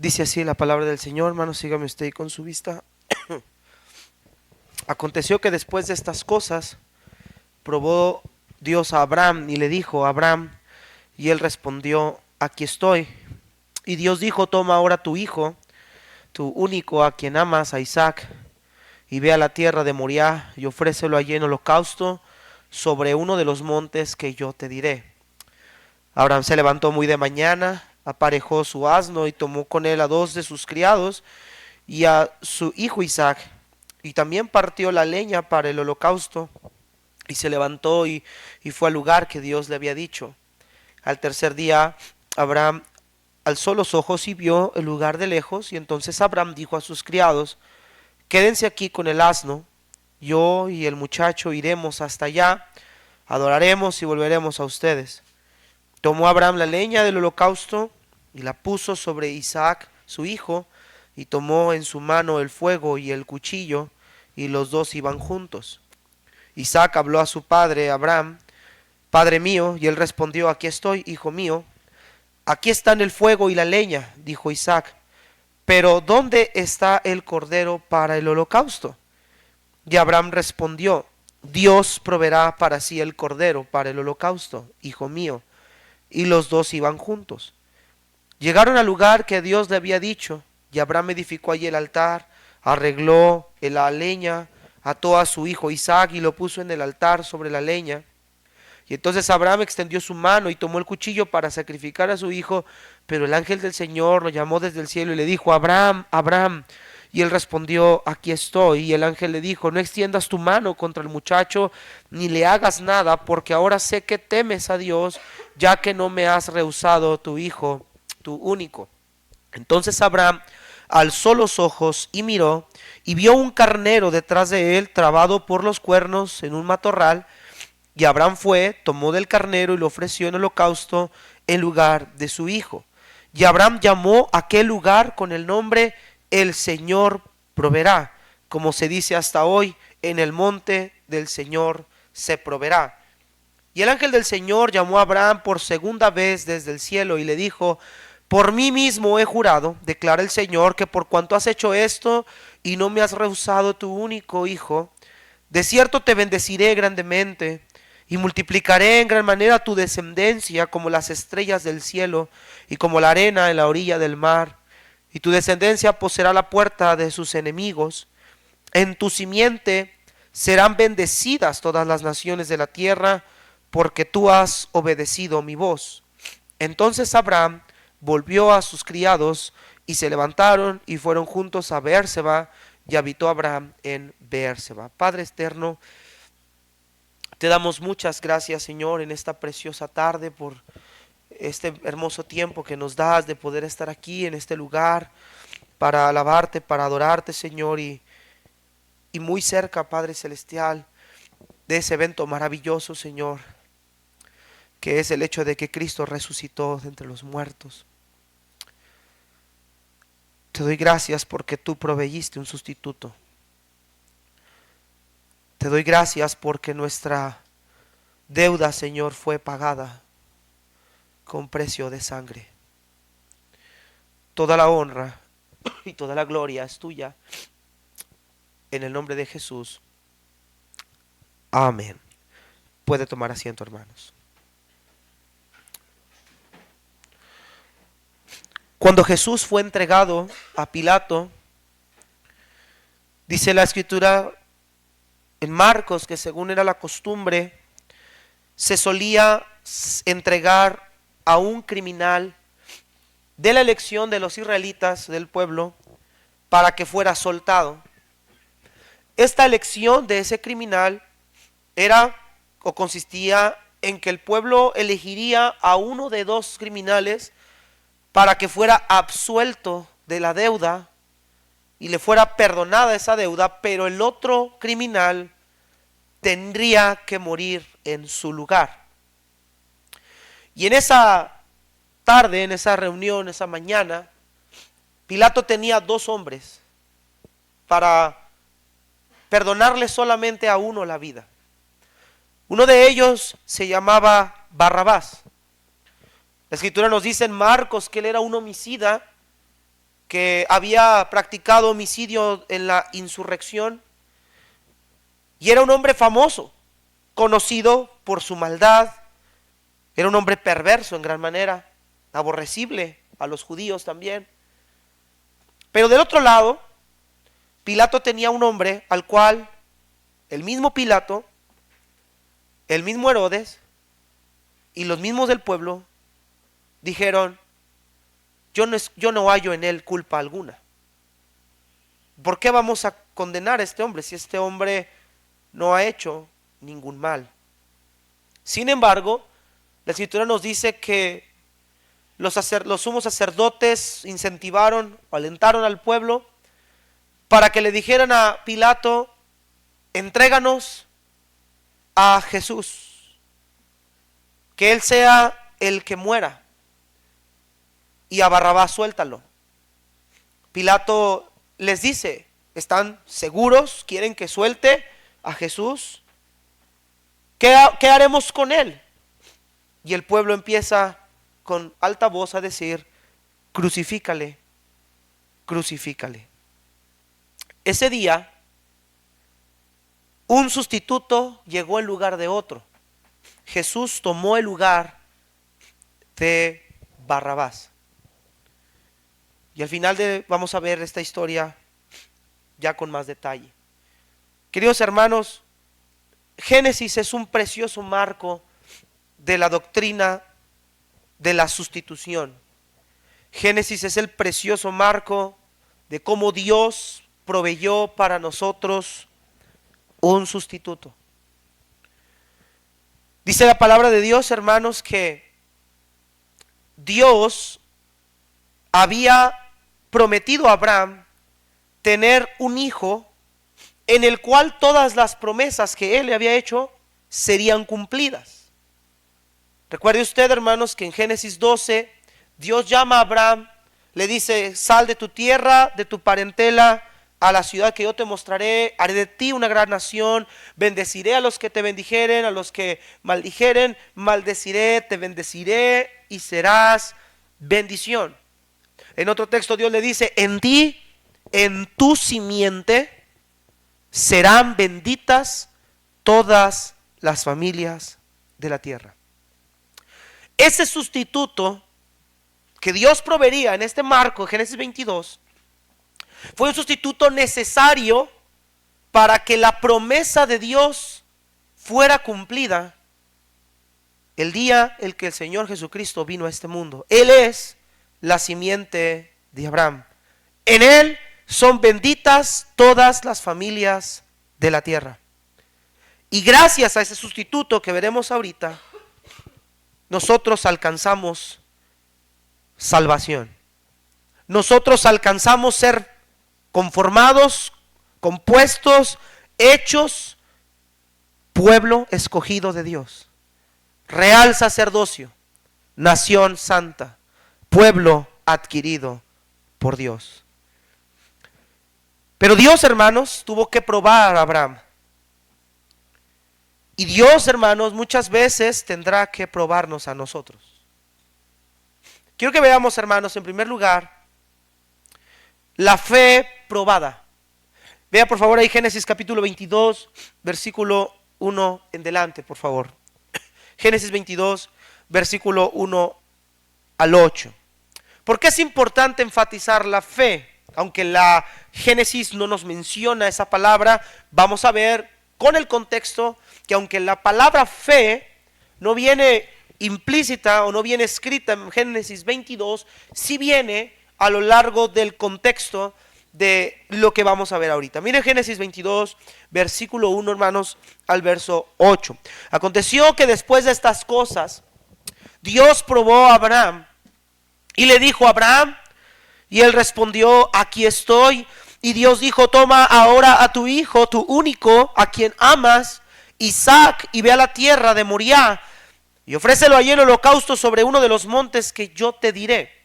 Dice así la palabra del Señor, hermano, sígame usted ahí con su vista. Aconteció que después de estas cosas, probó Dios a Abraham y le dijo, Abraham, y él respondió, aquí estoy. Y Dios dijo, toma ahora tu hijo, tu único a quien amas, a Isaac, y ve a la tierra de Moriah y ofrécelo allí en holocausto sobre uno de los montes que yo te diré. Abraham se levantó muy de mañana, aparejó su asno y tomó con él a dos de sus criados y a su hijo Isaac, y también partió la leña para el holocausto, y se levantó y fue al lugar que Dios le había dicho. Al tercer día Abraham alzó los ojos y vio el lugar de lejos, y entonces Abraham dijo a sus criados, quédense aquí con el asno, yo y el muchacho iremos hasta allá, adoraremos y volveremos a ustedes. Tomó Abraham la leña del holocausto y la puso sobre Isaac, su hijo, y tomó en su mano el fuego y el cuchillo, y los dos iban juntos. Isaac habló a su padre Abraham, Padre mío, y él respondió, aquí estoy, hijo mío. Aquí están el fuego y la leña, dijo Isaac, pero ¿dónde está el cordero para el holocausto? Y Abraham respondió, Dios proveerá para sí el cordero para el holocausto, hijo mío. Y los dos iban juntos. Llegaron al lugar que Dios le había dicho, y Abraham edificó allí el altar, arregló la leña, ató a su hijo Isaac y lo puso en el altar sobre la leña. Y entonces Abraham extendió su mano y tomó el cuchillo para sacrificar a su hijo, pero el ángel del Señor lo llamó desde el cielo y le dijo, Abraham, Abraham. Y él respondió, aquí estoy. Y el ángel le dijo, no extiendas tu mano contra el muchacho, ni le hagas nada, porque ahora sé que temes a Dios, ya que no me has rehusado tu hijo, tu único. Entonces Abraham alzó los ojos y miró, y vio un carnero detrás de él, trabado por los cuernos en un matorral. Y Abraham fue, tomó del carnero y lo ofreció en holocausto en lugar de su hijo. Y Abraham llamó a aquel lugar con el nombre El Señor proveerá, como se dice hasta hoy, en el monte del Señor se proveerá. Y el ángel del Señor llamó a Abraham por segunda vez desde el cielo y le dijo, por mí mismo he jurado, declara el Señor, que por cuanto has hecho esto y no me has rehusado tu único hijo, de cierto te bendeciré grandemente y multiplicaré en gran manera tu descendencia como las estrellas del cielo y como la arena en la orilla del mar. Y tu descendencia poseerá la puerta de sus enemigos. En tu simiente serán bendecidas todas las naciones de la tierra, porque tú has obedecido mi voz. Entonces Abraham volvió a sus criados y se levantaron y fueron juntos a Beerseba, y habitó Abraham en Beerseba. Padre eterno, te damos muchas gracias, Señor, en esta preciosa tarde por este hermoso tiempo que nos das de poder estar aquí en este lugar para alabarte, para adorarte, Señor, y muy cerca, Padre Celestial, de ese evento maravilloso, Señor, que es el hecho de que Cristo resucitó de entre los muertos. Te doy gracias porque tú proveíste un sustituto. Te doy gracias porque nuestra deuda, Señor, fue pagada con precio de sangre. Toda la honra y toda la gloria es tuya. En el nombre de Jesús. Amén. Puede tomar asiento, hermanos. Cuando Jesús fue entregado a Pilato, dice la escritura en Marcos que según era la costumbre, se solía entregar a un criminal de la elección de los israelitas del pueblo para que fuera soltado. Esta elección de ese criminal era o consistía en que el pueblo elegiría a uno de dos criminales para que fuera absuelto de la deuda y le fuera perdonada esa deuda, pero el otro criminal tendría que morir en su lugar. Y en esa tarde, en esa reunión, esa mañana, Pilato tenía dos hombres para perdonarle solamente a uno la vida. Uno de ellos se llamaba Barrabás. La escritura nos dice en Marcos que él era un homicida que había practicado homicidio en la insurrección, y era un hombre famoso, conocido por su maldad. Era un hombre perverso en gran manera, aborrecible a los judíos también. Pero del otro lado, Pilato tenía un hombre al cual el mismo Pilato, el mismo Herodes y los mismos del pueblo dijeron: yo no hallo en él culpa alguna. ¿Por qué vamos a condenar a este hombre si este hombre no ha hecho ningún mal? Sin embargo, la Escritura nos dice que los sumos sacerdotes incentivaron o alentaron al pueblo para que le dijeran a Pilato: entréganos a Jesús, que él sea el que muera, y a Barrabás suéltalo. Pilato les dice: ¿están seguros? ¿Quieren que suelte a Jesús? ¿Qué haremos con él? Y el pueblo empieza con alta voz a decir: crucifícale, crucifícale. Ese día, un sustituto llegó en lugar de otro. Jesús tomó el lugar de Barrabás. Y al final vamos a ver esta historia ya con más detalle. Queridos hermanos, Génesis es un precioso marco de la doctrina de la sustitución. Génesis es el precioso marco de cómo Dios proveyó para nosotros un sustituto. Dice la palabra de Dios, hermanos, que Dios había prometido a Abraham tener un hijo en el cual todas las promesas que él le había hecho serían cumplidas. Recuerde usted, hermanos, que en Génesis 12 Dios llama a Abraham, le dice: sal de tu tierra, de tu parentela, a la ciudad que yo te mostraré, haré de ti una gran nación, bendeciré a los que te bendijeren, a los que maldijeren, maldeciré, te bendeciré y serás bendición. En otro texto Dios le dice: en ti, en tu simiente, serán benditas todas las familias de la tierra. Ese sustituto que Dios proveería en este marco, Génesis 22, fue un sustituto necesario para que la promesa de Dios fuera cumplida el día en que el Señor Jesucristo vino a este mundo. Él es la simiente de Abraham. En Él son benditas todas las familias de la tierra. Y gracias a ese sustituto que veremos ahorita, nosotros alcanzamos salvación. Nosotros alcanzamos ser conformados, compuestos, hechos pueblo escogido de Dios, real sacerdocio, nación santa, pueblo adquirido por Dios. Pero Dios, hermanos, tuvo que probar a Abraham. Y Dios, hermanos, muchas veces tendrá que probarnos a nosotros. Quiero que veamos, hermanos, en primer lugar, la fe probada. Vea por favor ahí Génesis capítulo 22, versículo 1 en delante, por favor. Génesis 22, versículo 1 al 8. ¿Por qué es importante enfatizar la fe? Aunque la Génesis no nos menciona esa palabra, vamos a ver con el contexto que aunque la palabra fe no viene implícita o no viene escrita en Génesis 22, sí viene a lo largo del contexto de lo que vamos a ver ahorita. Miren Génesis 22, versículo 1, hermanos, al verso 8. Aconteció que después de estas cosas, Dios probó a Abraham y le dijo: Abraham, y él respondió: aquí estoy. Y Dios dijo: toma ahora a tu hijo, tu único, a quien amas, Isaac, y ve a la tierra de Moriah, y ofrécelo allí en holocausto sobre uno de los montes que yo te diré.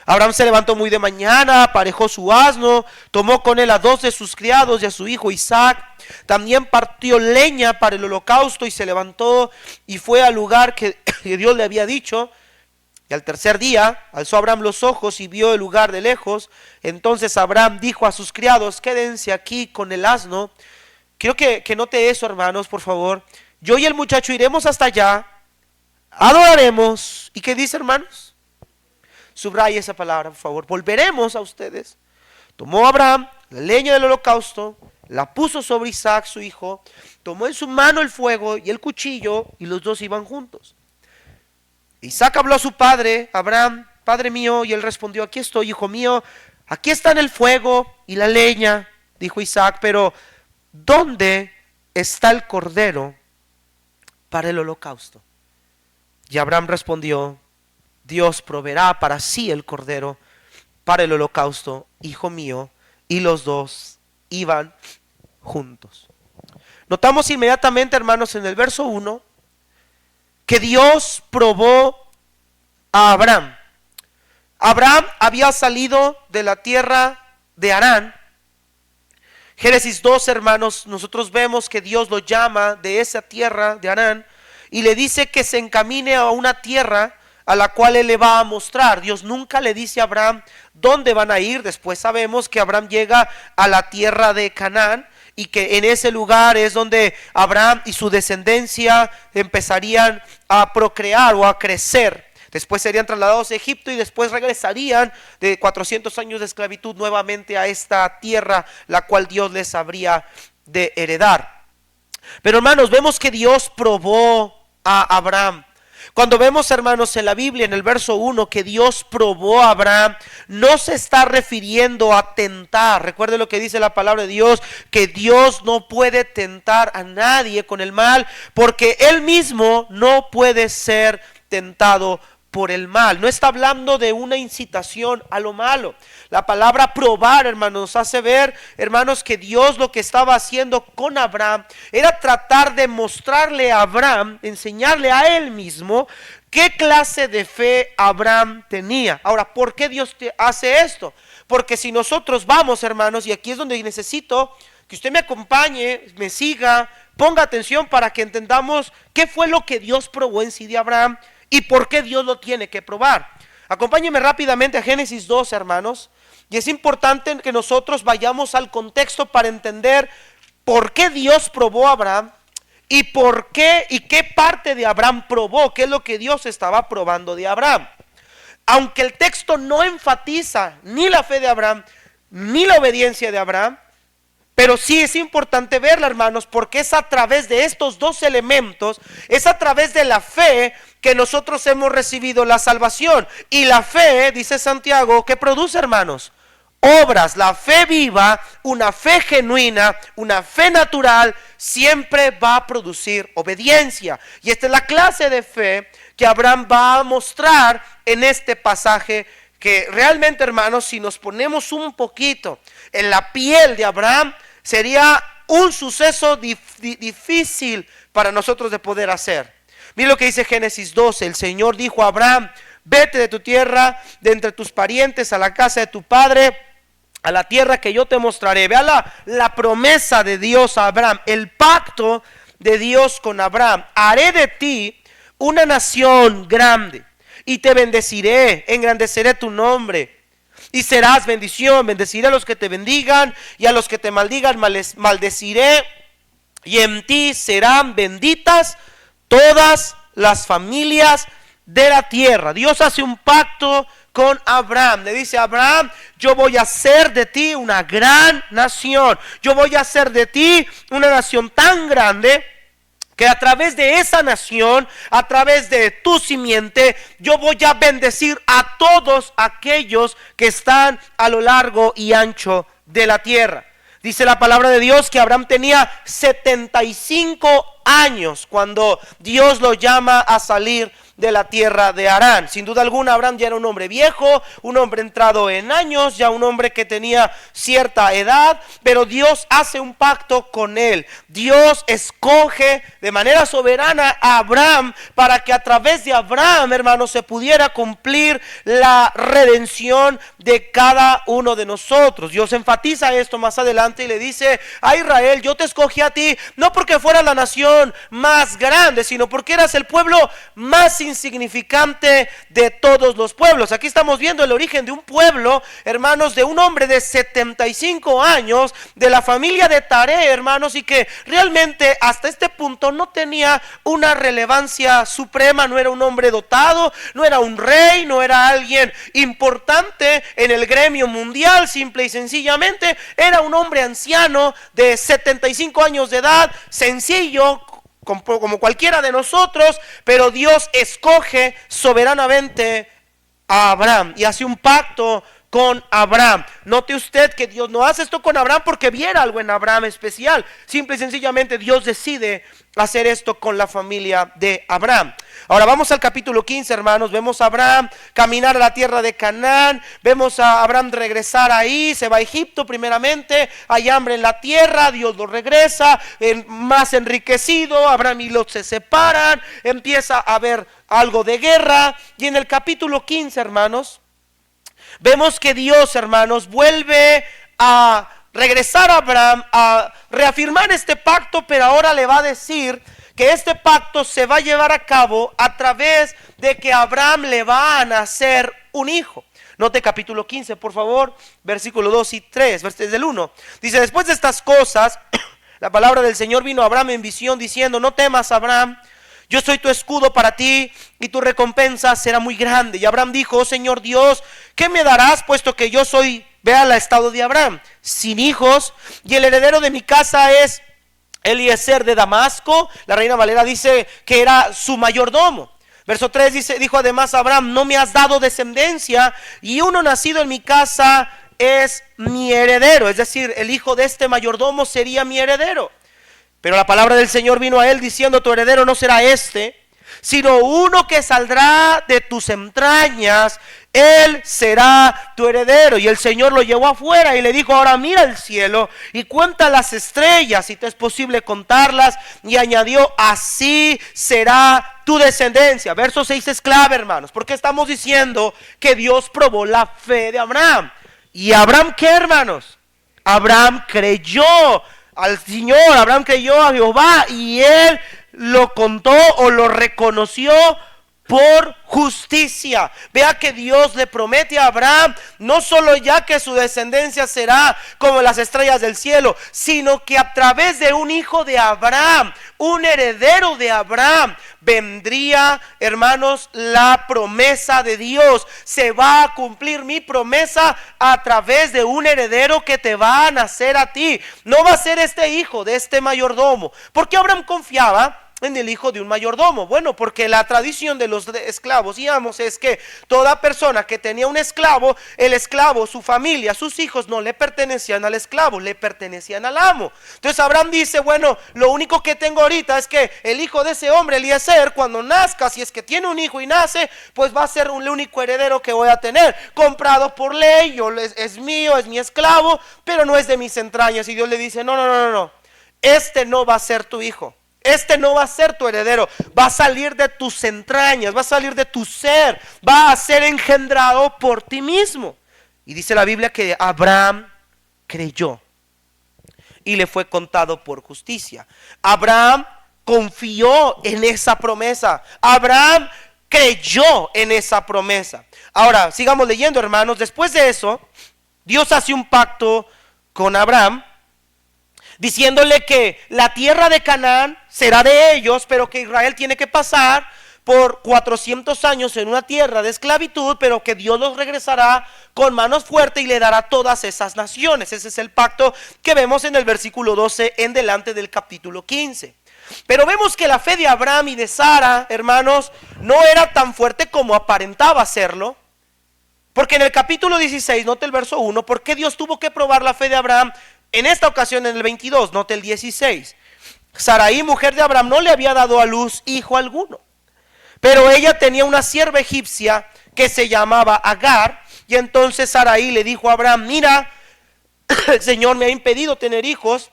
Abraham se levantó muy de mañana, aparejó su asno, tomó con él a 2 de sus criados y a su hijo Isaac. También partió leña para el holocausto y se levantó y fue al lugar que Dios le había dicho. Y al tercer día alzó Abraham los ojos y vio el lugar de lejos. Entonces Abraham dijo a sus criados: quédense aquí con el asno. Quiero que note eso, hermanos, por favor. Yo y el muchacho iremos hasta allá, adoraremos. ¿Y qué dice, hermanos? Subraya esa palabra, por favor. Volveremos a ustedes. Tomó Abraham la leña del holocausto, la puso sobre Isaac su hijo, tomó en su mano el fuego y el cuchillo, y los dos iban juntos. Isaac habló a su padre, Abraham: padre mío, y él respondió: aquí estoy, hijo mío, aquí están el fuego y la leña. Dijo Isaac: pero ¿dónde está el cordero para el holocausto? Y Abraham respondió: Dios proveerá para sí el cordero para el holocausto, hijo mío. Y los dos iban juntos. Notamos inmediatamente, hermanos, en el verso 1 que Dios probó a Abraham. Abraham había salido de la tierra de Harán. Génesis 2, hermanos, nosotros vemos que Dios lo llama de esa tierra de Harán y le dice que se encamine a una tierra a la cual él le va a mostrar. Dios nunca le dice a Abraham dónde van a ir. Después sabemos que Abraham llega a la tierra de Canaán y que en ese lugar es donde Abraham y su descendencia empezarían a procrear o a crecer. Después serían trasladados a Egipto y después regresarían de 400 años de esclavitud nuevamente a esta tierra, la cual Dios les habría de heredar. Pero, hermanos, vemos que Dios probó a Abraham. Cuando vemos, hermanos, en la Biblia, en el verso 1, que Dios probó a Abraham, no se está refiriendo a tentar. Recuerde lo que dice la palabra de Dios, que Dios no puede tentar a nadie con el mal, porque Él mismo no puede ser tentado por el mal. No está hablando de una incitación a lo malo. La palabra probar, hermanos, nos hace ver, hermanos, que Dios lo que estaba haciendo con Abraham era tratar de mostrarle a Abraham, enseñarle a él mismo qué clase de fe Abraham tenía. Ahora, ¿por qué Dios hace esto? Porque si nosotros vamos, hermanos, y aquí es donde necesito que usted me acompañe, me siga, ponga atención para que entendamos qué fue lo que Dios probó en sí de Abraham y por qué Dios lo tiene que probar. Acompáñenme rápidamente a Génesis 2, hermanos. Y es importante que nosotros vayamos al contexto para entender por qué Dios probó a Abraham y por qué y qué parte de Abraham probó, qué es lo que Dios estaba probando de Abraham. Aunque el texto no enfatiza ni la fe de Abraham ni la obediencia de Abraham, pero sí es importante verla, hermanos, porque es a través de estos dos elementos, es a través de la fe que nosotros hemos recibido la salvación. Y la fe, dice Santiago, ¿qué produce, hermanos? Obras. La fe viva, una fe genuina, una fe natural, siempre va a producir obediencia. Y esta es la clase de fe que Abraham va a mostrar en este pasaje, que realmente, hermanos, si nos ponemos un poquito en la piel de Abraham, sería un suceso difícil para nosotros de poder hacer. Mira lo que dice Génesis 12. El Señor dijo a Abraham: vete de tu tierra, de entre tus parientes, a la casa de tu padre, a la tierra que yo te mostraré. Vea la promesa de Dios a Abraham, el pacto de Dios con Abraham. Haré de ti una nación grande y te bendeciré, engrandeceré tu nombre y serás bendición. Bendeciré a los que te bendigan y a los que te maldigan maldeciré, y en ti serán benditas todas las familias de la tierra. Dios hace un pacto con Abraham. Le dice a Abraham: yo voy a hacer de ti una gran nación. Yo voy a hacer de ti una nación tan grande que a través de esa nación, a través de tu simiente, yo voy a bendecir a todos aquellos que están a lo largo y ancho de la tierra. Dice la palabra de Dios que Abraham tenía 75 años cuando Dios lo llama a salir de la tierra de Harán. Sin duda alguna, Abraham ya era un hombre viejo, un hombre entrado en años, ya un hombre que tenía cierta edad, pero Dios hace un pacto con él. Dios escoge de manera soberana a Abraham para que a través de Abraham, hermanos, se pudiera cumplir la redención de cada uno de nosotros. Dios enfatiza esto más adelante y le dice a Israel: yo te escogí a ti no porque fueras la nación más grande, sino porque eras el pueblo más insignificante de todos los pueblos. Aquí estamos viendo el origen de un pueblo, hermanos, de un hombre de 75 años, de la familia de Taré, hermanos, y que realmente hasta este punto no tenía una relevancia suprema. No era un hombre dotado, no era un rey, no era alguien importante en el gremio mundial. Simple y sencillamente era un hombre anciano de 75 años de edad, sencillo como cualquiera de nosotros, pero Dios escoge soberanamente a Abraham y hace un pacto con Abraham. Note usted que Dios no hace esto con Abraham porque viera algo en Abraham especial. Simple y sencillamente Dios decide hacer esto con la familia de Abraham. Ahora vamos al capítulo 15, hermanos. Vemos a Abraham caminar a la tierra de Canaán. Vemos a Abraham regresar ahí. Se va a Egipto primeramente. Hay hambre en la tierra. Dios lo regresa más enriquecido. Abraham y Lot se separan. Empieza a haber algo de guerra. Y en el capítulo 15, hermanos, vemos que Dios, hermanos, vuelve a regresar a Abraham, a reafirmar este pacto, pero ahora le va a decir que este pacto se va a llevar a cabo a través de que a Abraham le va a nacer un hijo. Note capítulo 15, por favor, versículo 2 y 3, desde el 1. Dice: después de estas cosas, la palabra del Señor vino a Abraham en visión diciendo: no temas, Abraham, yo soy tu escudo para ti y tu recompensa será muy grande. Y Abraham dijo: oh Señor Dios, ¿qué me darás puesto que yo soy, vea el estado de Abraham, sin hijos, y el heredero de mi casa es Eliezer de Damasco? La Reina Valera dice que era su mayordomo. Verso 3 dice: dijo además Abraham: no me has dado descendencia y uno nacido en mi casa es mi heredero. Es decir, el hijo de este mayordomo sería mi heredero. Pero la palabra del Señor vino a él diciendo: tu heredero no será este, sino uno que saldrá de tus entrañas, él será tu heredero. Y el Señor lo llevó afuera y le dijo: ahora mira el cielo y cuenta las estrellas, si te es posible contarlas. Y añadió: así será tu descendencia. Verso 6 es clave, hermanos, porque estamos diciendo que Dios probó la fe de Abraham. ¿Y Abraham qué, hermanos? Abraham creyó al Señor, Abraham creyó a Jehová y él lo contó o lo reconoció por justicia. Vea que Dios le promete a Abraham no solo ya que su descendencia será como las estrellas del cielo, sino que a través de un hijo de Abraham, un heredero de Abraham, vendría, hermanos, la promesa de Dios. Se va a cumplir mi promesa a través de un heredero que te va a nacer a ti. No va a ser este hijo de este mayordomo. ¿Por qué Abraham confiaba en el hijo de un mayordomo? Bueno, porque la tradición de los esclavos y amos es que toda persona que tenía un esclavo, el esclavo, su familia, sus hijos no le pertenecían al esclavo, le pertenecían al amo. Entonces Abraham dice: bueno, lo único que tengo ahorita es que el hijo de ese hombre, Eliezer, cuando nazca, si es que tiene un hijo y nace, pues va a ser el único heredero que voy a tener, comprado por ley, es mío, es mi esclavo, pero no es de mis entrañas. Y Dios le dice: no, este no va a ser tu hijo. Este no va a ser tu heredero, va a salir de tus entrañas, va a salir de tu ser, va a ser engendrado por ti mismo. Y dice la Biblia que Abraham creyó y le fue contado por justicia. Abraham confió en esa promesa. Abraham creyó en esa promesa. Ahora, sigamos leyendo, hermanos. Después de eso, Dios hace un pacto con Abraham, diciéndole que la tierra de Canaán será de ellos, pero que Israel tiene que pasar por 400 años en una tierra de esclavitud, pero que Dios los regresará con manos fuertes y le dará todas esas naciones. Ese es el pacto que vemos en el versículo 12 en delante del capítulo 15. Pero vemos que la fe de Abraham y de Sara, hermanos, no era tan fuerte como aparentaba serlo. Porque en el capítulo 16, note el verso 1, ¿por qué Dios tuvo que probar la fe de Abraham? En esta ocasión en el 22, note el 16. Sarai, mujer de Abraham, no le había dado a luz hijo alguno, pero ella tenía una sierva egipcia que se llamaba Agar. Y entonces Sarai le dijo a Abraham: mira, el Señor me ha impedido tener hijos,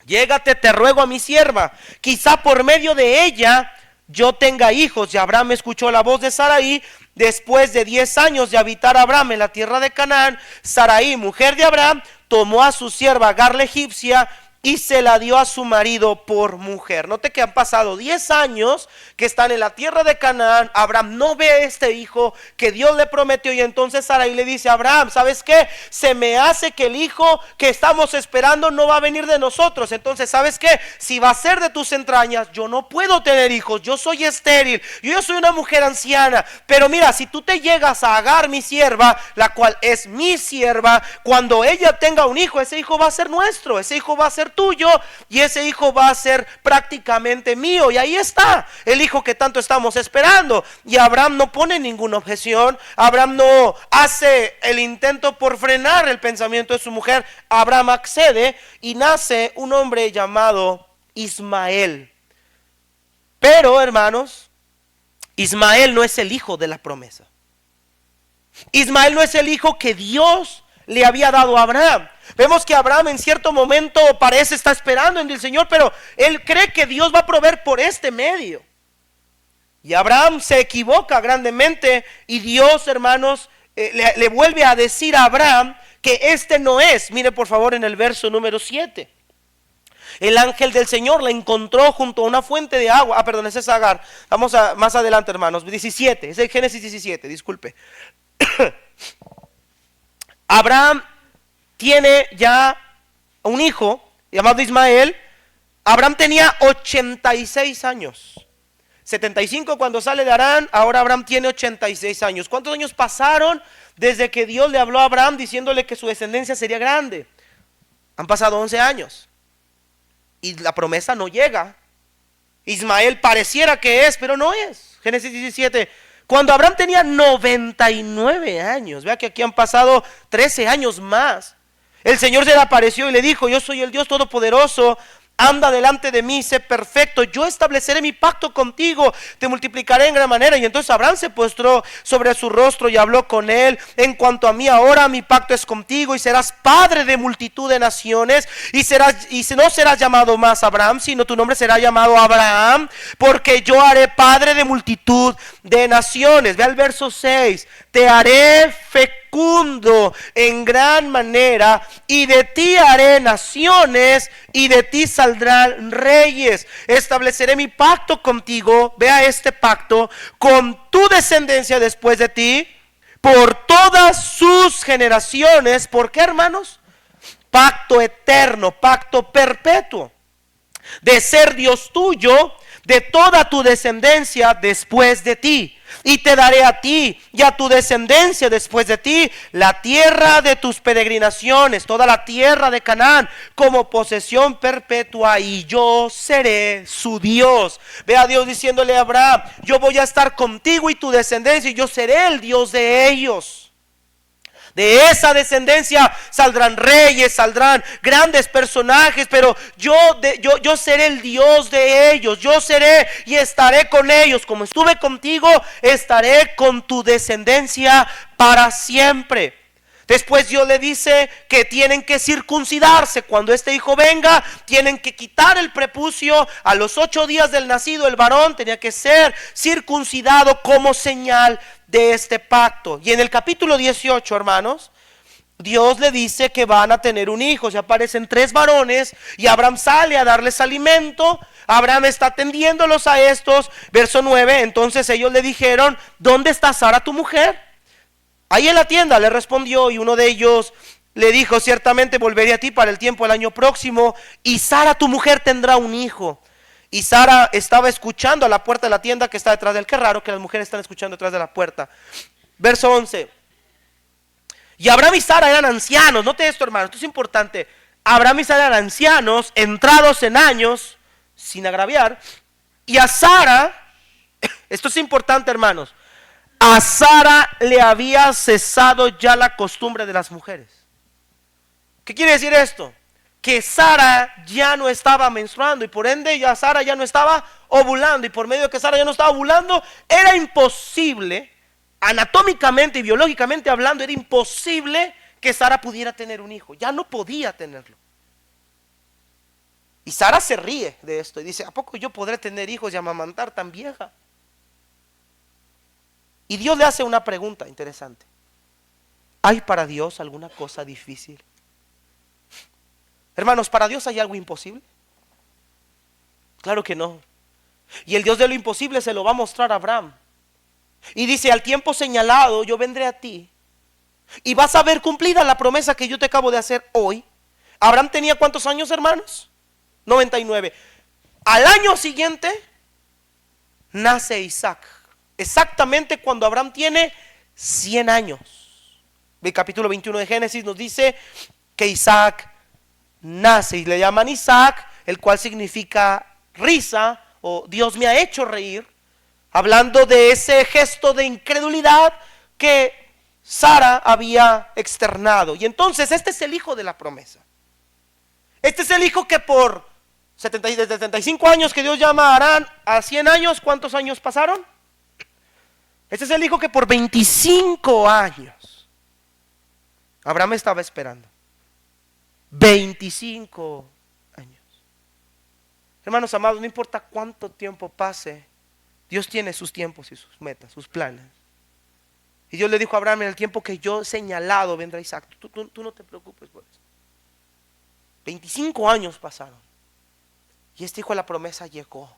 llégate, te ruego, a mi sierva, quizá por medio de ella yo tenga hijos. Y Abraham escuchó la voz de Sarai. Después de 10 años de habitar Abraham en la tierra de Canaán, Sarai, mujer de Abraham, tomó a su sierva Agar la egipcia y se la dio a su marido por mujer. Note que han pasado 10 años que están en la tierra de Canaán. Abraham no ve este hijo que Dios le prometió, y entonces Sarai le dice a Abraham: ¿sabes qué? Se me hace que el hijo que estamos esperando no va a venir de nosotros. Entonces, ¿sabes qué? Si va a ser de tus entrañas, yo no puedo tener hijos, yo soy estéril, yo soy una mujer anciana. Pero mira, si tú te llegas a Agar, mi sierva, la cual es mi sierva, cuando ella tenga un hijo, ese hijo va a ser nuestro, ese hijo va a ser tuyo, y ese hijo va a ser prácticamente mío. Y ahí está el hijo que tanto estamos esperando. Y Abraham no pone ninguna objeción. Abraham no hace el intento por frenar el pensamiento de su mujer. Abraham accede y nace un hombre llamado Ismael. Pero, hermanos, Ismael no es el hijo de la promesa. Ismael no es el hijo que Dios le había dado a Abraham. Vemos que Abraham en cierto momento parece estar esperando en el Señor, pero él cree que Dios va a proveer por este medio. Y Abraham se equivoca grandemente, y Dios, hermanos, le vuelve a decir a Abraham que este no es. Mire por favor en el verso número 7. El ángel del Señor la encontró junto a una fuente de agua. Perdón, ese es Agar. Vamos a más adelante, hermanos. 17, es el Génesis 17, disculpe. Abraham tiene ya un hijo llamado Ismael. Abraham tenía 86 años. 75 cuando sale de Harán. Ahora Abraham tiene 86 años. ¿Cuántos años pasaron desde que Dios le habló a Abraham diciéndole que su descendencia sería grande? Han pasado 11 años. Y la promesa no llega. Ismael pareciera que es, pero no es. Génesis 17. Cuando Abraham tenía 99 años. Vea que aquí han pasado 13 años más. El Señor se le apareció y le dijo: yo soy el Dios Todopoderoso, anda delante de mí, sé perfecto, yo estableceré mi pacto contigo, te multiplicaré en gran manera. Y entonces Abraham se postró sobre su rostro y habló con él: en cuanto a mí, ahora mi pacto es contigo, y serás padre de multitud de naciones, y no serás llamado más Abraham, sino tu nombre será llamado Abraham, porque yo haré padre de multitud de naciones. Ve al verso 6: te haré fecundo en gran manera, y de ti haré naciones, y de ti saldrán reyes. Estableceré mi pacto contigo, vea este pacto, con tu descendencia después de ti, por todas sus generaciones. ¿Por qué, hermanos? Pacto eterno, pacto perpetuo, de ser Dios tuyo, de toda tu descendencia después de ti. Y te daré a ti y a tu descendencia después de ti la tierra de tus peregrinaciones, toda la tierra de Canaán, como posesión perpetua, y yo seré su Dios. Ve a Dios diciéndole a Abraham: yo voy a estar contigo y tu descendencia, y yo seré el Dios de ellos. De esa descendencia saldrán reyes, saldrán grandes personajes, pero yo seré el Dios de ellos. Yo seré y estaré con ellos. Como estuve contigo, estaré con tu descendencia para siempre. Después Dios le dice que tienen que circuncidarse. Cuando este hijo venga, tienen que quitar el prepucio. A los 8 días del nacido, el varón tenía que ser circuncidado como señal de este pacto. Y en el capítulo 18, hermanos, Dios le dice que van a tener un hijo. Se aparecen 3 varones y Abraham sale a darles alimento. Abraham está atendiéndolos a estos. Verso 9, entonces ellos le dijeron: ¿dónde está Sara tu mujer? Ahí en la tienda, le respondió. Y uno de ellos le dijo: ciertamente volveré a ti para el tiempo del año próximo, y Sara tu mujer tendrá un hijo. Y Sara estaba escuchando a la puerta de la tienda que está detrás de él. Qué raro que las mujeres están escuchando detrás de la puerta. Verso 11. Y Abraham y Sara eran ancianos. Note esto, hermano, esto es importante. Abraham y Sara eran ancianos, entrados en años, sin agraviar. Y a Sara, esto es importante, hermanos, a Sara le había cesado ya la costumbre de las mujeres. ¿Qué quiere decir esto? Que Sara ya no estaba menstruando, y por ende ya Sara ya no estaba ovulando, y por medio de que Sara ya no estaba ovulando, era imposible, anatómicamente y biológicamente hablando, era imposible que Sara pudiera tener un hijo. Ya no podía tenerlo. Y Sara se ríe de esto y dice: ¿a poco yo podré tener hijos y amamantar tan vieja? Y Dios le hace una pregunta interesante: ¿hay para Dios alguna cosa difícil? Hermanos, ¿para Dios hay algo imposible? Claro que no. Y el Dios de lo imposible se lo va a mostrar a Abraham. Y dice: al tiempo señalado yo vendré a ti y vas a ver cumplida la promesa que yo te acabo de hacer hoy. Abraham tenía ¿cuántos años, hermanos? 99. Al año siguiente nace Isaac, exactamente cuando Abraham tiene 100 años. El capítulo 21 de Génesis nos dice que Isaac nace y le llaman Isaac, el cual significa risa o Dios me ha hecho reír, hablando de ese gesto de incredulidad que Sara había externado. Y entonces este es el hijo de la promesa. Este es el hijo que por 75 años que Dios llama a Harán, a 100 años, ¿cuántos años pasaron? Este es el hijo que por 25 años Abraham estaba esperando. 25 años. Hermanos amados, no importa cuánto tiempo pase, Dios tiene sus tiempos y sus metas, sus planes. Y Dios le dijo a Abraham: en el tiempo que yo he señalado vendrá Isaac. Tú no te preocupes por eso. 25 años pasaron. Y este hijo de la promesa llegó,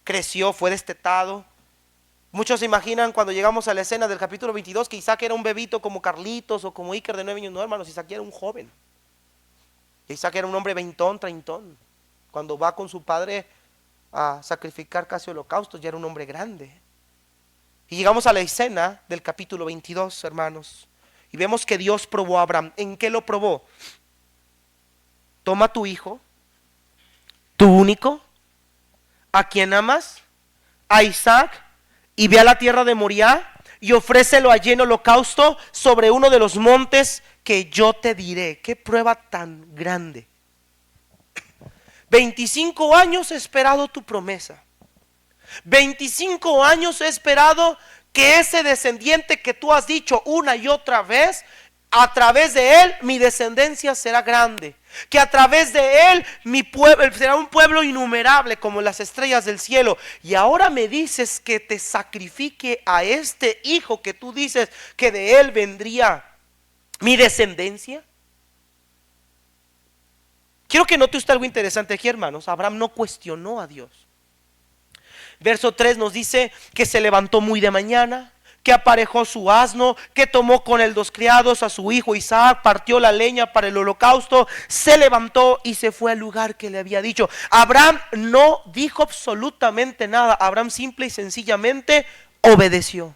creció, fue destetado. Muchos se imaginan cuando llegamos a la escena del capítulo 22 que Isaac era un bebito como Carlitos o como Iker de 9 años. No, hermanos, Isaac era un joven. Isaac era un hombre veintón, treintón. Cuando va con su padre a sacrificar casi holocaustos, ya era un hombre grande. Y llegamos a la escena del capítulo 22, hermanos, y vemos que Dios probó a Abraham. ¿En qué lo probó? Toma tu hijo, tu único, a quien amas, a Isaac, y ve a la tierra de Moriah y ofrécelo allí en holocausto sobre uno de los montes que yo te diré. Qué prueba tan grande. 25 años he esperado tu promesa. 25 años he esperado que ese descendiente que tú has dicho una y otra vez, a través de él mi descendencia será grande, que a través de él mi pueblo será un pueblo innumerable como las estrellas del cielo. Y ahora me dices que te sacrifique a este hijo que tú dices que de él vendría mi descendencia. Quiero que note usted algo interesante aquí, hermanos. Abraham no cuestionó a Dios. Verso 3 nos dice que se levantó muy de mañana, que aparejó su asno, que tomó con él 2 criados, a su hijo Isaac, partió la leña para el holocausto, se levantó y se fue al lugar que le había dicho. Abraham no dijo absolutamente nada. Abraham simple y sencillamente obedeció.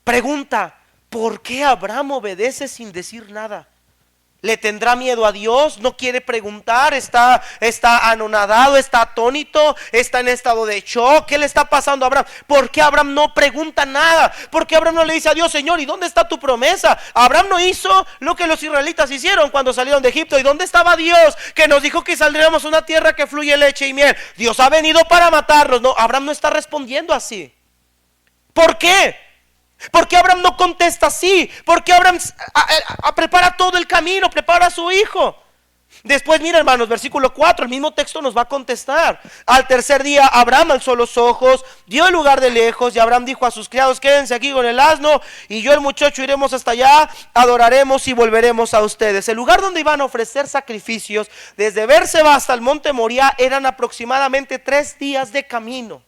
Pregunta: ¿por qué Abraham obedece sin decir nada? ¿Le tendrá miedo a Dios? ¿No quiere preguntar? ¿Está anonadado? ¿Está atónito? ¿Está en estado de shock? ¿Qué le está pasando a Abraham? ¿Por qué Abraham no pregunta nada? ¿Por qué Abraham no le dice a Dios: Señor, ¿y dónde está tu promesa? Abraham no hizo lo que los israelitas hicieron cuando salieron de Egipto. ¿Y dónde estaba Dios que nos dijo que saldríamos a una tierra que fluye leche y miel? Dios ha venido para matarlos. No, Abraham no está respondiendo así. ¿Por qué? ¿Por qué Abraham no contesta así? ¿Por qué Abraham prepara todo el camino, prepara a su hijo? Después, mira, hermanos, versículo 4, el mismo texto nos va a contestar. Al tercer día Abraham alzó los ojos, vio el lugar de lejos, y Abraham dijo a sus criados: quédense aquí con el asno, y yo y el muchacho iremos hasta allá, adoraremos y volveremos a ustedes. El lugar donde iban a ofrecer sacrificios, desde Berseba hasta el monte Moriah, eran aproximadamente 3 días de camino.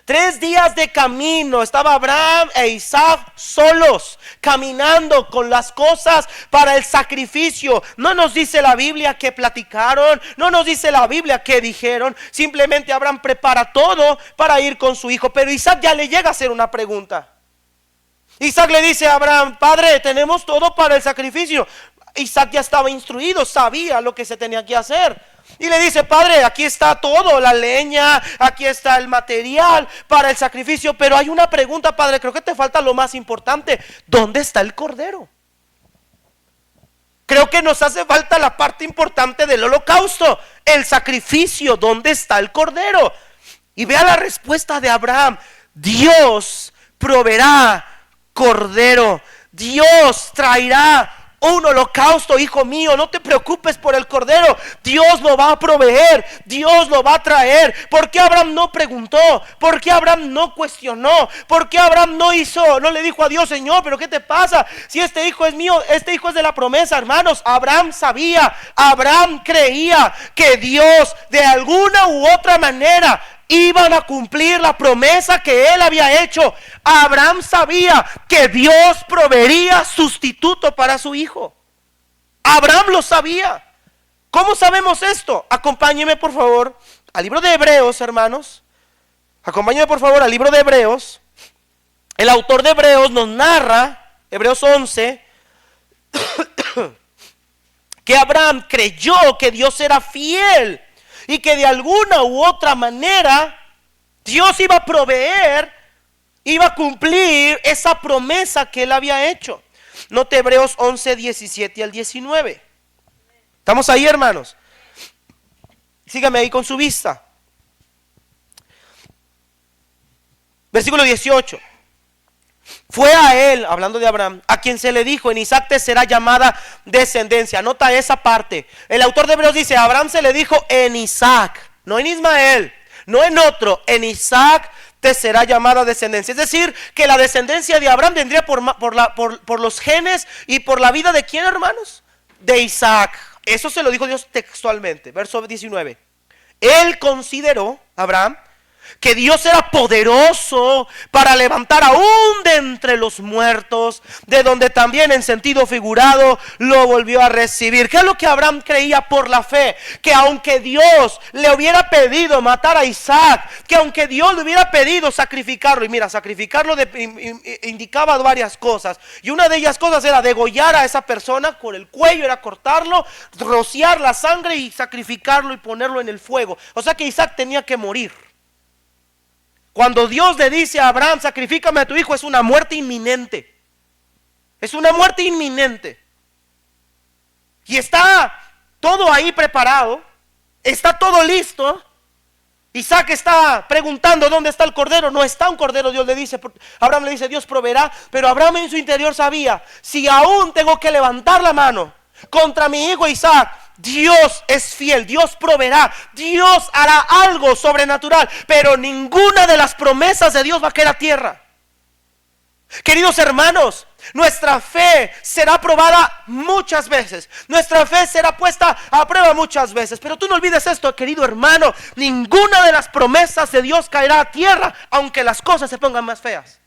3 días de camino. Estaba Abraham e Isaac solos, caminando con las cosas para el sacrificio. No nos dice la Biblia que platicaron, no nos dice la Biblia que dijeron. Simplemente Abraham prepara todo para ir con su hijo. Pero Isaac ya le llega a hacer una pregunta. Isaac le dice a Abraham: padre, tenemos todo para el sacrificio. Isaac ya estaba instruido, sabía lo que se tenía que hacer. Y le dice: padre, aquí está todo, la leña, aquí está el material para el sacrificio. Pero hay una pregunta, padre, creo que te falta lo más importante. ¿Dónde está el cordero? Creo que nos hace falta la parte importante del holocausto, el sacrificio. ¿Dónde está el cordero? Y vea la respuesta de Abraham: Dios proveerá cordero, Dios traerá un holocausto, hijo mío, no te preocupes por el cordero, Dios lo va a proveer, Dios lo va a traer. ¿Por qué Abraham no preguntó? ¿Por qué Abraham no cuestionó? ¿Por qué Abraham no le dijo a Dios, Señor, pero qué te pasa? Si este hijo es mío, este hijo es de la promesa, hermanos. Abraham sabía, Abraham creía que Dios de alguna u otra manera iban a cumplir la promesa que él había hecho. Abraham sabía que Dios proveería sustituto para su hijo. Abraham lo sabía. ¿Cómo sabemos esto? Acompáñeme por favor al libro de Hebreos, hermanos. Acompáñeme por favor al libro de Hebreos. El autor de Hebreos nos narra, Hebreos 11, que Abraham creyó que Dios era fiel y que de alguna u otra manera Dios iba a proveer, iba a cumplir esa promesa que él había hecho. Note Hebreos 11, 17 al 19. ¿Estamos ahí, hermanos? Sígame ahí con su vista. Versículo 18. Fue a él, hablando de Abraham, a quien se le dijo, en Isaac te será llamada descendencia. Nota esa parte. El autor de Hebreos dice, a Abraham se le dijo en Isaac, no en Ismael, no en otro, en Isaac te será llamada descendencia. Es decir, que la descendencia de Abraham vendría por los genes y por la vida de ¿quién, hermanos? De Isaac. Eso se lo dijo Dios textualmente. Verso 19. Él consideró, Abraham, que Dios era poderoso para levantar aún de entre los muertos, de donde también en sentido figurado lo volvió a recibir. ¿Qué es lo que Abraham creía por la fe? Que aunque Dios le hubiera pedido matar a Isaac, que aunque Dios le hubiera pedido sacrificarlo, y mira, sacrificarlo indicaba varias cosas, y una de ellas cosas era degollar a esa persona con el cuello, era cortarlo, rociar la sangre y sacrificarlo y ponerlo en el fuego. O sea que Isaac tenía que morir. Cuando Dios le dice a Abraham, sacrifícame a tu hijo, es una muerte inminente. Es una muerte inminente. Y está todo ahí preparado. Está todo listo. Isaac está preguntando dónde está el cordero. No está un cordero, Dios le dice. Abraham le dice, Dios proveerá. Pero Abraham en su interior sabía, si aún tengo que levantar la mano contra mi hijo Isaac, Dios es fiel, Dios proveerá, Dios hará algo sobrenatural, pero ninguna de las promesas de Dios va a caer a tierra. Queridos hermanos, nuestra fe será probada muchas veces, nuestra fe será puesta a prueba muchas veces, pero tú no olvides esto, querido hermano, ninguna de las promesas de Dios caerá a tierra, aunque las cosas se pongan más feas.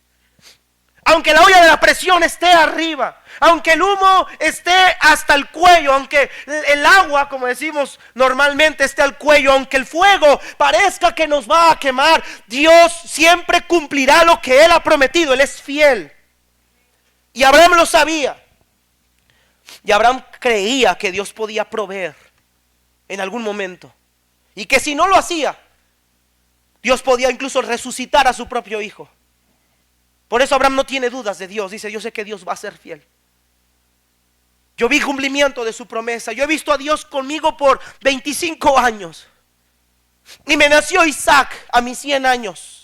Aunque la olla de la presión esté arriba, aunque el humo esté hasta el cuello, aunque el agua, como decimos normalmente, esté al cuello, aunque el fuego parezca que nos va a quemar, Dios siempre cumplirá lo que Él ha prometido. Él es fiel. Y Abraham lo sabía. Y Abraham creía que Dios podía proveer en algún momento. Y que si no lo hacía, Dios podía incluso resucitar a su propio hijo. Por eso Abraham no tiene dudas de Dios. Dice, yo sé que Dios va a ser fiel. Yo vi cumplimiento de su promesa. Yo he visto a Dios conmigo por 25 años. Y me nació Isaac a mis 100 años.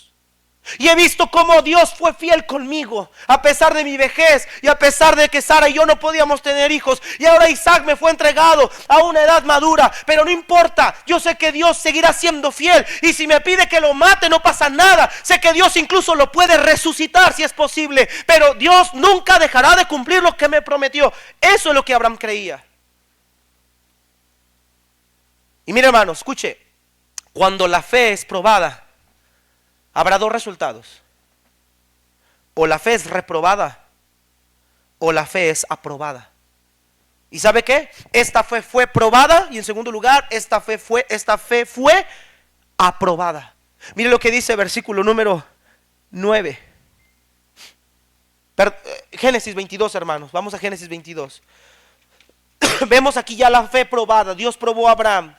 Y he visto cómo Dios fue fiel conmigo, a pesar de mi vejez y a pesar de que Sara y yo no podíamos tener hijos. Y ahora Isaac me fue entregado a una edad madura, pero no importa, yo sé que Dios seguirá siendo fiel. Y si me pide que lo mate, no pasa nada. Sé que Dios incluso lo puede resucitar si es posible, pero Dios nunca dejará de cumplir lo que me prometió. Eso es lo que Abraham creía. Y mire, hermano, escuche, cuando la fe es probada, habrá dos resultados. O la fe es reprobada, o la fe es aprobada. ¿Y sabe qué? Esta fe fue probada, y en segundo lugar, esta fe fue aprobada. Mire lo que dice versículo número 9. Génesis 22, hermanos. Vamos a Génesis 22. Vemos aquí ya la fe probada. Dios probó a Abraham.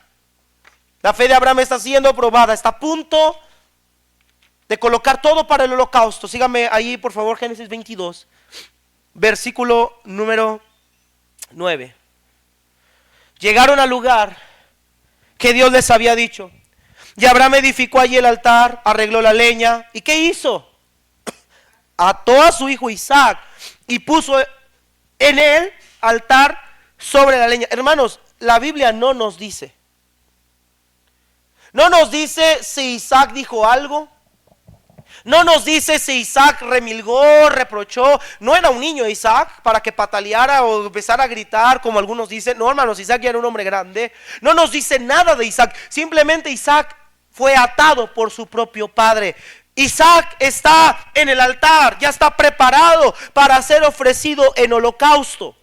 La fe de Abraham está siendo probada. Está a punto de colocar todo para el holocausto. Sígame ahí por favor, Génesis 22, versículo número 9. Llegaron al lugar que Dios les había dicho, y Abraham edificó allí el altar, arregló la leña. ¿Y qué hizo? Ató a su hijo Isaac y puso en él altar sobre la leña. Hermanos, la Biblia no nos dice. No nos dice si Isaac dijo algo. No nos dice si Isaac remilgó, reprochó. No era un niño Isaac para que pataleara o empezara a gritar como algunos dicen. No, hermanos, Isaac ya era un hombre grande. No nos dice nada de Isaac. Simplemente Isaac fue atado por su propio padre. Isaac está en el altar, ya está preparado para ser ofrecido en holocausto.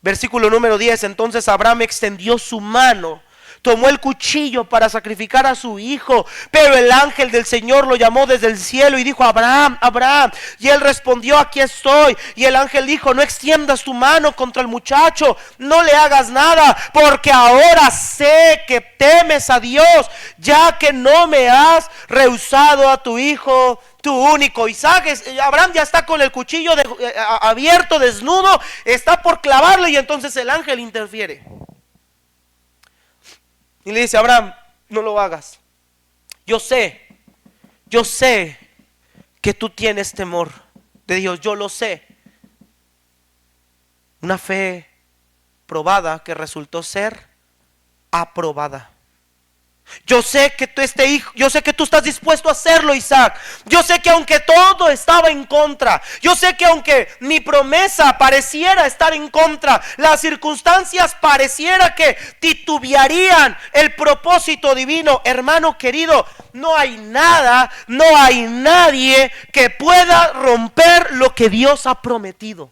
Versículo número 10. Entonces Abraham extendió su mano, tomó el cuchillo para sacrificar a su hijo, pero el ángel del Señor lo llamó desde el cielo y dijo: Abraham, Abraham. Y él respondió: aquí estoy. Y el ángel dijo: no extiendas tu mano contra el muchacho, no le hagas nada, porque ahora sé que temes a Dios, ya que no me has rehusado a tu hijo, tu único. Abraham ya está con el cuchillo abierto, desnudo, está por clavarlo, y entonces el ángel interfiere y le dice: Abraham, no lo hagas. Yo sé que tú tienes temor de Dios, yo lo sé. Una fe probada que resultó ser aprobada. Yo sé que yo sé que tú estás dispuesto a hacerlo, Isaac. Yo sé que aunque todo estaba en contra, yo sé que aunque mi promesa pareciera estar en contra, las circunstancias pareciera que titubearían el propósito divino, hermano querido, no hay nada, no hay nadie que pueda romper lo que Dios ha prometido.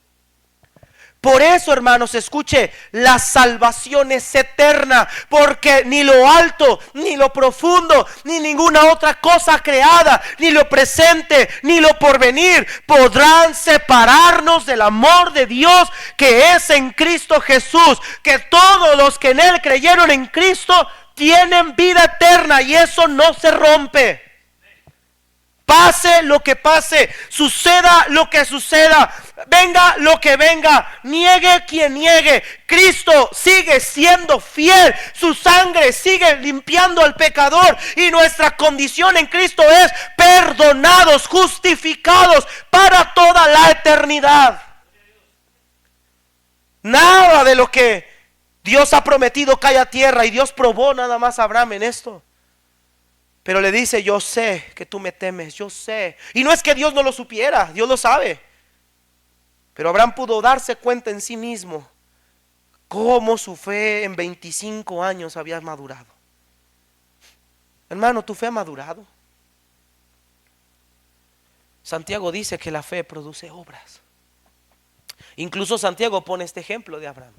Por eso, hermanos, escuche, la salvación es eterna, porque ni lo alto, ni lo profundo, ni ninguna otra cosa creada, ni lo presente, ni lo porvenir, podrán separarnos del amor de Dios que es en Cristo Jesús. Que todos los que en Él creyeron en Cristo tienen vida eterna, y eso no se rompe. Pase lo que pase, suceda lo que suceda, venga lo que venga, niegue quien niegue, Cristo sigue siendo fiel, su sangre sigue limpiando al pecador, y nuestra condición en Cristo es perdonados, justificados para toda la eternidad. Nada de lo que Dios ha prometido cae a tierra, y Dios probó nada más a Abraham en esto. Pero le dice: yo sé que tú me temes, yo sé. Y no es que Dios no lo supiera, Dios lo sabe. Pero Abraham pudo darse cuenta en sí mismo cómo su fe en 25 años había madurado. Hermano, tu fe ha madurado. Santiago dice que la fe produce obras. Incluso Santiago pone este ejemplo de Abraham.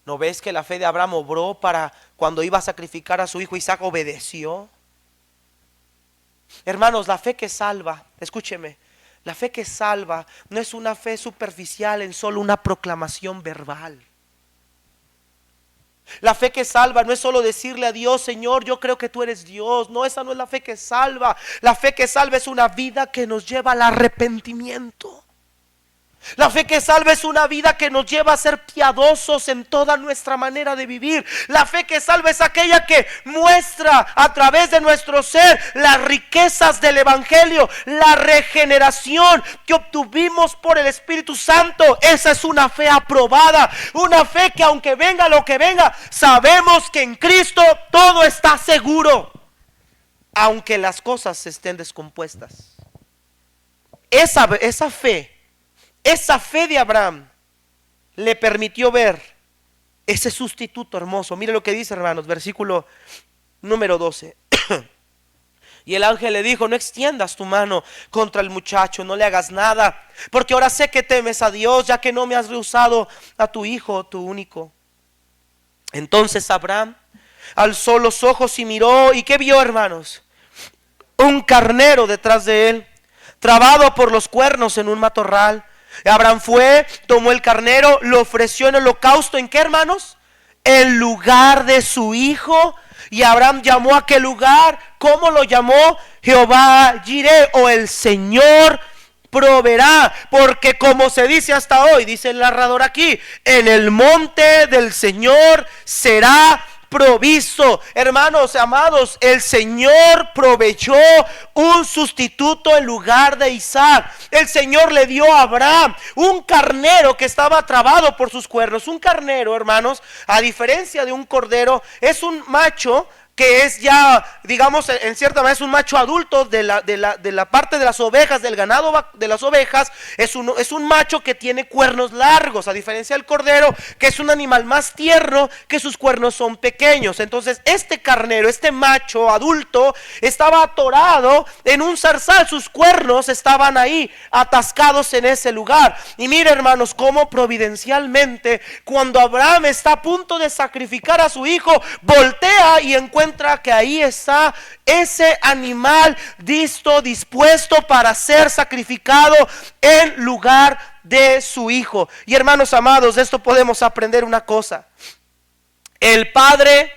¿No ves que la fe de Abraham obró para cuando iba a sacrificar a su hijo Isaac? Obedeció. Hermanos, la fe que salva, escúcheme, la fe que salva no es una fe superficial en solo una proclamación verbal. La fe que salva no es solo decirle a Dios: Señor, yo creo que tú eres Dios. No, esa no es la fe que salva. La fe que salva es una vida que nos lleva al arrepentimiento. La fe que salva es una vida que nos lleva a ser piadosos en toda nuestra manera de vivir. La fe que salva es aquella que muestra a través de nuestro ser las riquezas del evangelio, la regeneración que obtuvimos por el Espíritu Santo. Esa es una fe aprobada, una fe que aunque venga lo que venga, sabemos que en Cristo todo está seguro, aunque las cosas estén descompuestas. Esa fe de Abraham le permitió ver ese sustituto hermoso. Mire lo que dice, hermanos, versículo número 12. Y el ángel le dijo: no extiendas tu mano contra el muchacho, no le hagas nada, porque ahora sé que temes a Dios, ya que no me has rehusado a tu hijo, tu único. Entonces Abraham alzó los ojos y miró, ¿y qué vio, hermanos? Un carnero detrás de él, trabado por los cuernos en un matorral. Abraham fue, tomó el carnero, lo ofreció en holocausto. ¿En qué, hermanos? En lugar de su hijo. Y Abraham llamó a aquel lugar, ¿cómo lo llamó? Jehová Jireh, o el Señor proveerá. Porque como se dice hasta hoy, dice el narrador aquí, en el monte del Señor será provisto. Hermanos amados, el Señor proveyó un sustituto en lugar de Isaac. El Señor le dio a Abraham un carnero que estaba trabado por sus cuernos. Un carnero, hermanos, a diferencia de un cordero, es un macho que es ya, digamos, en cierta manera es un macho adulto de la parte de las ovejas, del ganado de las ovejas. Es un macho que tiene cuernos largos, a diferencia del cordero, que es un animal más tierno, que sus cuernos son pequeños. Entonces este carnero, este macho adulto, estaba atorado en un zarzal. Sus cuernos estaban ahí, atascados en ese lugar. Y mire, hermanos, cómo providencialmente, cuando Abraham está a punto de sacrificar a su hijo, voltea y encuentra que ahí está ese animal dispuesto para ser sacrificado en lugar de su hijo. Y hermanos amados, de esto podemos aprender una cosa: el Padre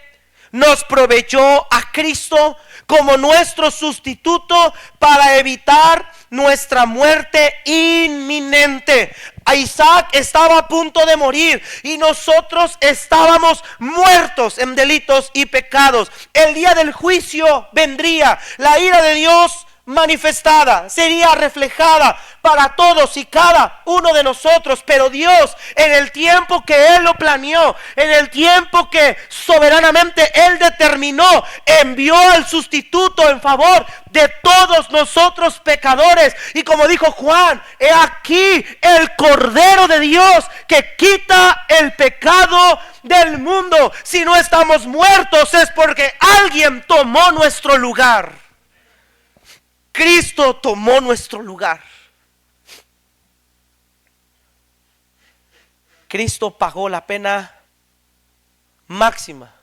nos proveyó a Cristo como nuestro sustituto para evitar nuestra muerte inminente. A Isaac estaba a punto de morir y nosotros estábamos muertos en delitos y pecados. El día del juicio vendría, la ira de Dios manifestada, sería reflejada para todos y cada uno de nosotros. Pero Dios, en el tiempo que Él lo planeó, en el tiempo que soberanamente Él determinó, envió al sustituto en favor de todos nosotros pecadores. Y como dijo Juan, he aquí el Cordero de Dios que quita el pecado del mundo. Si no estamos muertos es porque alguien tomó nuestro lugar. Cristo tomó nuestro lugar. Cristo pagó la pena máxima.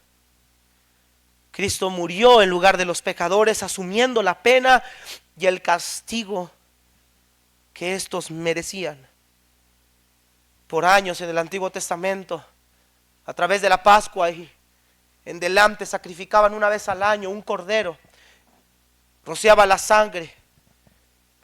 Cristo murió en lugar de los pecadores, asumiendo la pena y el castigo que estos merecían. Por años en el Antiguo Testamento, a través de la Pascua y en delante, sacrificaban una vez al año un cordero. Rociaba la sangre,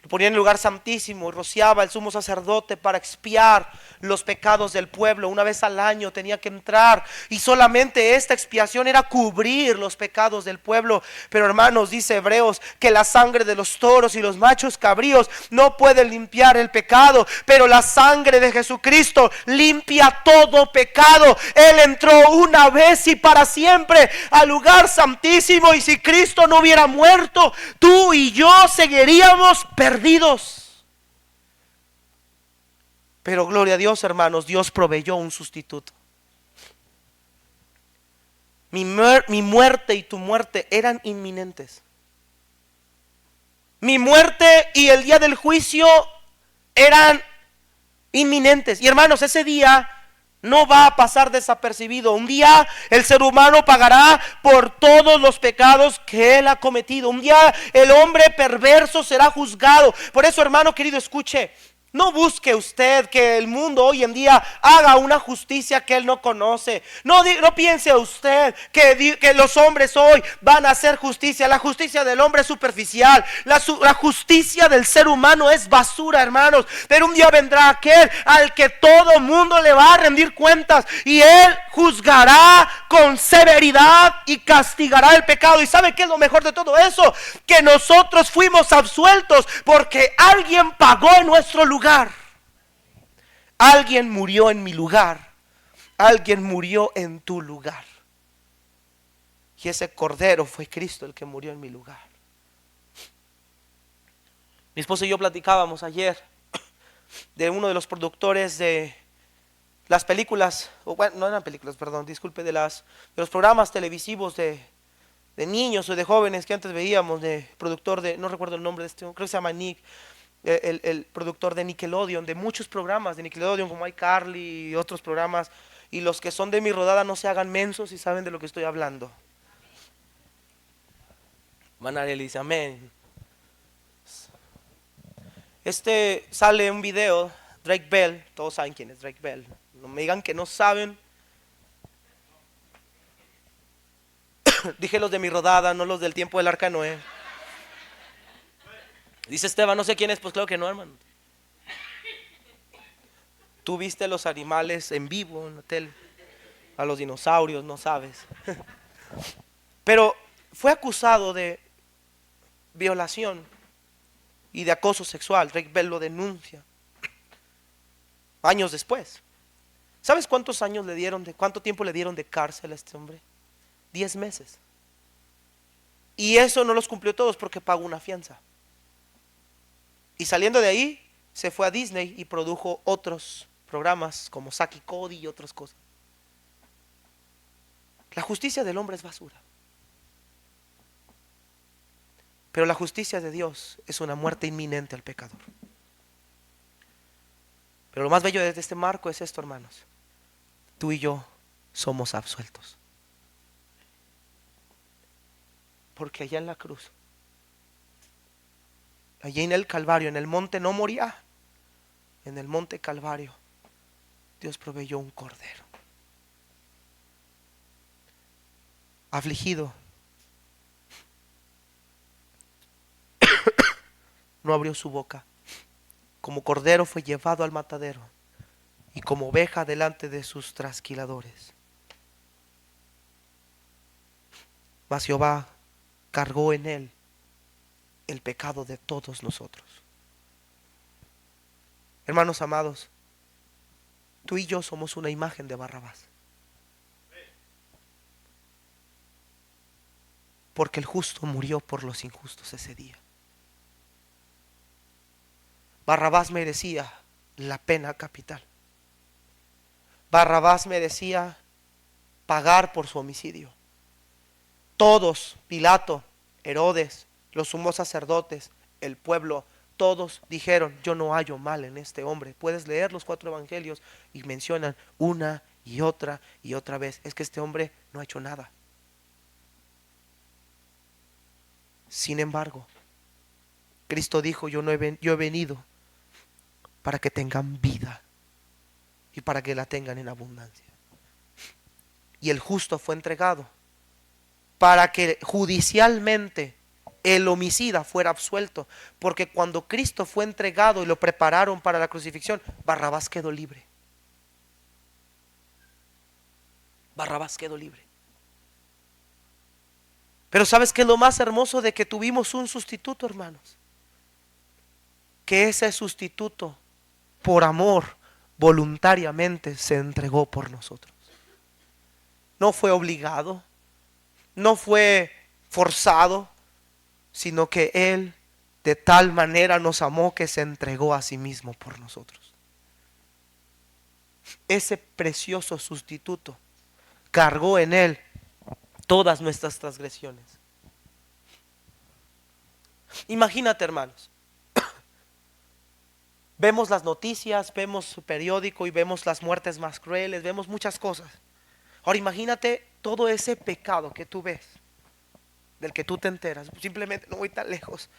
lo ponía en el lugar santísimo y rociaba el sumo sacerdote para expiar los pecados del pueblo. Una vez al año tenía que entrar y solamente esta expiación era cubrir los pecados del pueblo. Pero hermanos, dice Hebreos, que la sangre de los toros y los machos cabríos no puede limpiar el pecado, pero la sangre de Jesucristo limpia todo pecado. Él entró una vez y para siempre al lugar santísimo, y si Cristo no hubiera muerto, tú y yo seguiríamos perdidos. Pero gloria a Dios, hermanos, Dios proveyó un sustituto. Mi muerte y tu muerte eran inminentes. Mi muerte y el día del juicio eran inminentes. Y hermanos, ese día no va a pasar desapercibido. Un día el ser humano pagará por todos los pecados que él ha cometido. Un día el hombre perverso será juzgado. Por eso, hermano querido, escuche. No busque usted que el mundo hoy en día haga una justicia que él no conoce. No piense usted que los hombres hoy van a hacer justicia. La justicia del hombre es superficial. La justicia del ser humano es basura, hermanos. Pero un día vendrá aquel al que todo mundo le va a rendir cuentas, y él juzgará con severidad y castigará el pecado. ¿Y sabe qué es lo mejor de todo eso? Que nosotros fuimos absueltos porque alguien pagó en nuestro lugar. Alguien murió en mi lugar. Alguien murió en tu lugar. Y ese cordero fue Cristo el que murió en mi lugar. Mi esposa y yo platicábamos ayer de uno de los productores de las películas, bueno, no eran películas, perdón, disculpe, de los programas televisivos de niños o de jóvenes que antes veíamos, de productor de, no recuerdo el nombre de este, creo que se llama Nick. El productor de Nickelodeon, de muchos programas de Nickelodeon como iCarly y otros programas. Y los que son de mi rodada no se hagan mensos y saben de lo que estoy hablando. Manariel dice amén. Sale un video, Drake Bell, todos saben quién es Drake Bell. No me digan que no saben. Dije los de mi rodada, no los del tiempo del Arca de Noé. Dice Esteban, no sé quién es. Pues claro que no, hermano. Tú viste los animales en vivo en la tele. a los dinosaurios, no sabes. Pero fue acusado de violación y de acoso sexual. Drake Bell lo denuncia años después. ¿Sabes cuántos años le dieron cuánto tiempo le dieron de cárcel a este hombre? 10 meses. Y eso no los cumplió todos porque pagó una fianza. Y saliendo de ahí, se fue a Disney y produjo otros programas como Zack y Cody y otras cosas. La justicia del hombre es basura. Pero la justicia de Dios es una muerte inminente al pecador. Pero lo más bello de este marco es esto, hermanos. Tú y yo somos absueltos. Porque allá en la cruz, allá en el Calvario, en el monte no moría, en el monte Calvario, Dios proveyó un cordero. Afligido, no abrió su boca. Como cordero fue llevado al matadero y como oveja delante de sus trasquiladores. Mas Jehová cargó en él el pecado de todos nosotros. Hermanos amados, tú y yo somos una imagen de Barrabás. Porque el justo murió por los injustos ese día. Barrabás merecía la pena capital. Barrabás merecía pagar por su homicidio. Todos, Pilato, Herodes, los sumos sacerdotes, el pueblo, todos dijeron: yo no hallo mal en este hombre. Puedes leer los 4 evangelios y mencionan una y otra vez: es que este hombre no ha hecho nada. Sin embargo, Cristo dijo: yo he venido para que tengan vida y para que la tengan en abundancia. Y el justo fue entregado para que judicialmente el homicida fuera absuelto, porque cuando Cristo fue entregado y lo prepararon para la crucifixión, Barrabás quedó libre. Barrabás quedó libre. Pero ¿sabes qué es lo más hermoso? De que tuvimos un sustituto, hermanos. Que ese sustituto, por amor, voluntariamente se entregó por nosotros. No fue obligado, no fue forzado, sino que Él de tal manera nos amó que se entregó a sí mismo por nosotros. Ese precioso sustituto cargó en Él todas nuestras transgresiones. Imagínate, hermanos, vemos las noticias, vemos su periódico y vemos las muertes más crueles, vemos muchas cosas. Ahora imagínate todo ese pecado que tú ves, del que tú te enteras. Simplemente no voy tan lejos.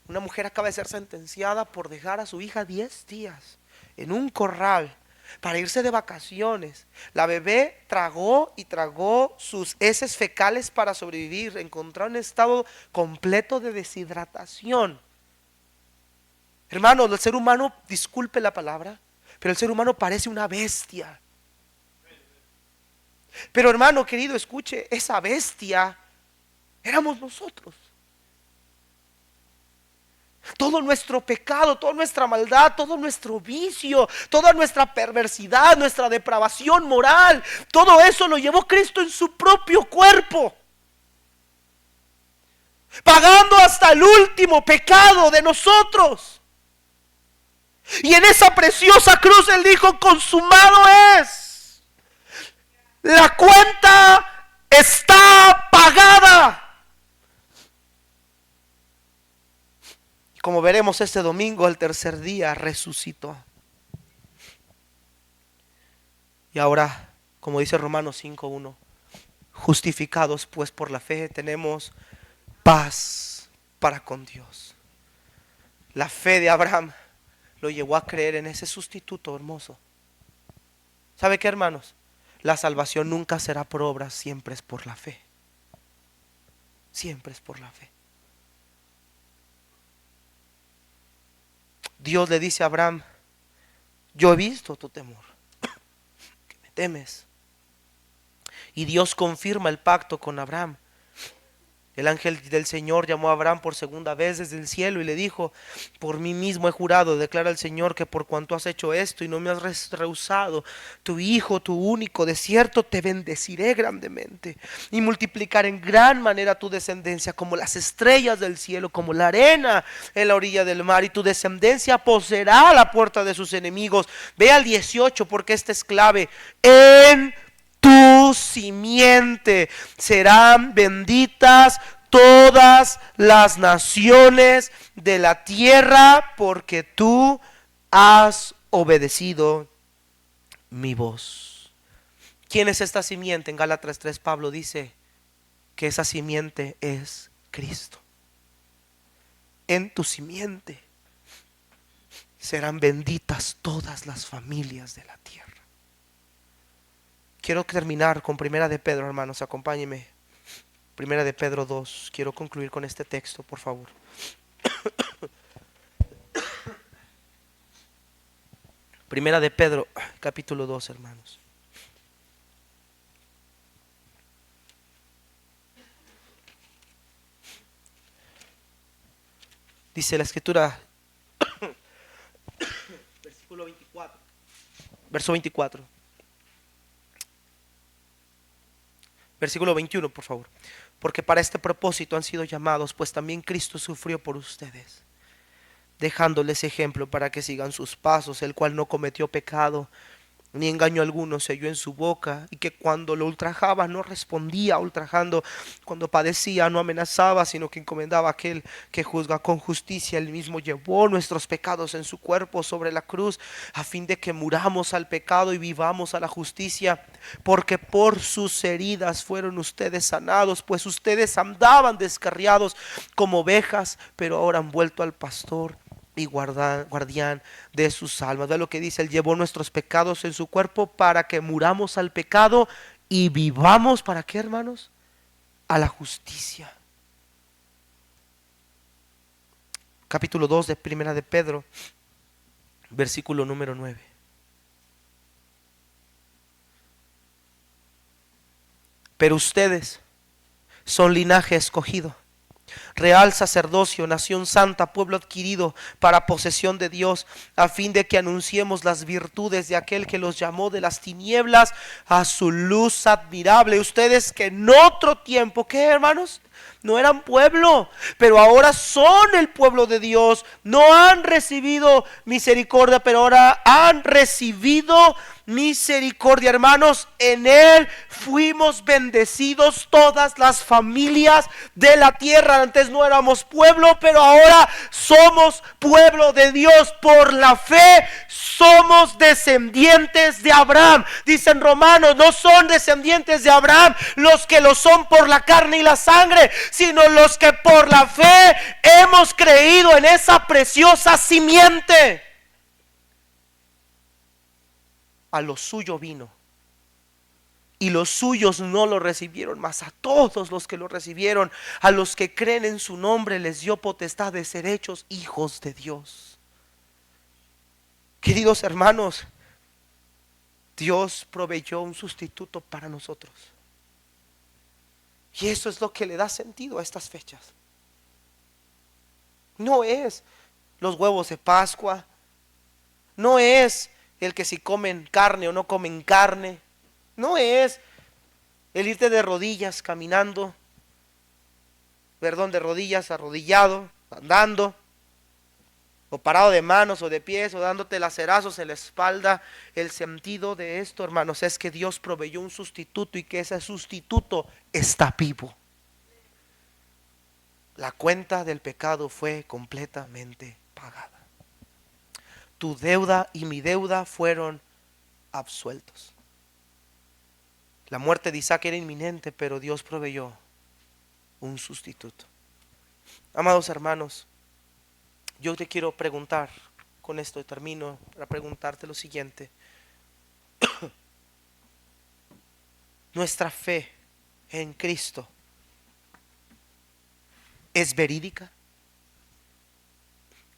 Una mujer acaba de ser sentenciada por dejar a su hija 10 días en un corral para irse de vacaciones. La bebé tragó y tragó sus heces fecales para sobrevivir. Encontró un estado completo de deshidratación. Hermanos, el ser humano, disculpe la palabra, pero el ser humano parece una bestia. Pero hermano querido, escuche, esa bestia éramos nosotros. Todo nuestro pecado, toda nuestra maldad, todo nuestro vicio, toda nuestra perversidad, nuestra depravación moral, todo eso lo llevó Cristo en su propio cuerpo, pagando hasta el último pecado de nosotros. Y en esa preciosa cruz Él dijo: consumado es, la cuenta está pagada. Como veremos este domingo, al tercer día resucitó. Y ahora, como dice Romanos 5:1, justificados pues por la fe, tenemos paz para con Dios. La fe de Abraham lo llevó a creer en ese sustituto hermoso. ¿Sabe qué, hermanos? La salvación nunca será por obras, siempre es por la fe. Siempre es por la fe. Dios le dice a Abraham: yo he visto tu temor, que me temes, Y Dios confirma el pacto con Abraham. El ángel del Señor llamó a Abraham por segunda vez desde el cielo y le dijo: por mí mismo he jurado, declara el Señor, que por cuanto has hecho esto y no me has rehusado tu hijo, tu único, de cierto te bendeciré grandemente y multiplicaré en gran manera tu descendencia como las estrellas del cielo, como la arena en la orilla del mar, y tu descendencia poseerá la puerta de sus enemigos. Ve al 18, porque esta es clave. En tu simiente serán benditas todas las naciones de la tierra, porque tú has obedecido mi voz. ¿Quién es esta simiente? En Gálatas 3 Pablo dice que esa simiente es Cristo. En tu simiente serán benditas todas las familias de la tierra. Quiero terminar con Primera de Pedro, hermanos, acompáñenme. Primera de Pedro 2. Quiero concluir con este texto, por favor. Primera de Pedro, capítulo 2, hermanos. Dice la escritura, versículo 24, verso 24. Versículo 21, por favor. Porque para este propósito han sido llamados, pues también Cristo sufrió por ustedes, dejándoles ejemplo para que sigan sus pasos, el cual no cometió pecado, ni engaño alguno se halló en su boca, y que cuando lo ultrajaba no respondía ultrajando, cuando padecía no amenazaba, sino que encomendaba a aquel que juzga con justicia. Él mismo llevó nuestros pecados en su cuerpo sobre la cruz, a fin de que muramos al pecado y vivamos a la justicia, porque por sus heridas fueron ustedes sanados, pues ustedes andaban descarriados como ovejas, pero ahora han vuelto al pastor y guardián de sus almas. Ve lo que dice: Él llevó nuestros pecados en su cuerpo para que muramos al pecado y vivamos, ¿para qué, hermanos? A la justicia. Capítulo 2 de Primera de Pedro, versículo número 9. Pero ustedes son linaje escogido, real sacerdocio, nación santa, pueblo adquirido para posesión de Dios, a fin de que anunciemos las virtudes de aquel que los llamó de las tinieblas a su luz admirable. Ustedes que en otro tiempo, ¿qué, hermanos? No eran pueblo, pero ahora son el pueblo de Dios. No han recibido misericordia, pero ahora han recibido misericordia. Hermanos, en Él fuimos bendecidos todas las familias de la tierra. Antes no éramos pueblo, pero ahora somos pueblo de Dios. Por la fe somos descendientes de Abraham. Dicen Romanos: no son descendientes de Abraham los que lo son por la carne y la sangre, sino los que por la fe hemos creído en esa preciosa simiente. A lo suyo vino, y los suyos no lo recibieron, mas a todos los que lo recibieron, a los que creen en su nombre, les dio potestad de ser hechos hijos de Dios. Queridos hermanos, Dios proveyó un sustituto para nosotros. Y eso es lo que le da sentido a estas fechas. No es los huevos de Pascua, no es el que si comen carne o no comen carne, no es el irte de rodillas caminando, de rodillas arrodillado, andando, o parado de manos o de pies, o dándote lacerazos en la espalda. El sentido de esto, hermanos, es que Dios proveyó un sustituto y que ese sustituto está vivo. La cuenta del pecado fue completamente pagada. Tu deuda y mi deuda fueron absueltos. La muerte de Isaac era inminente, pero Dios proveyó un sustituto. Amados hermanos, yo te quiero preguntar, con esto termino, para preguntarte lo siguiente. ¿Nuestra fe en Cristo es verídica?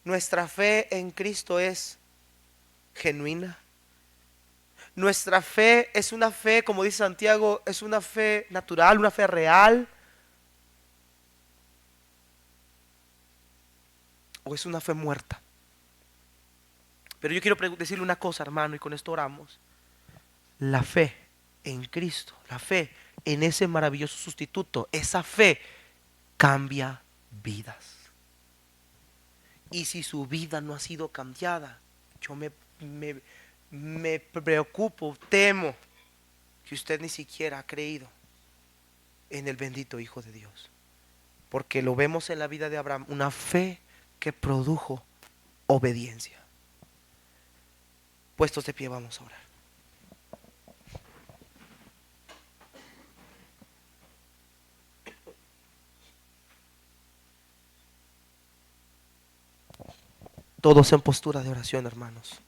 ¿Nuestra fe en Cristo es genuina? Nuestra fe es una fe, como dice Santiago, es una fe natural, una fe real, o es una fe muerta. Pero yo quiero decirle una cosa, hermano, y con esto oramos. La fe en Cristo, la fe en ese maravilloso sustituto, esa fe cambia vidas. Y si su vida no ha sido cambiada, yo me, me preocupo, temo que usted ni siquiera ha creído en el bendito Hijo de Dios. Porque lo vemos en la vida de Abraham, una fe que produjo obediencia. Puestos de pie, vamos a orar. Todos en postura de oración, hermanos.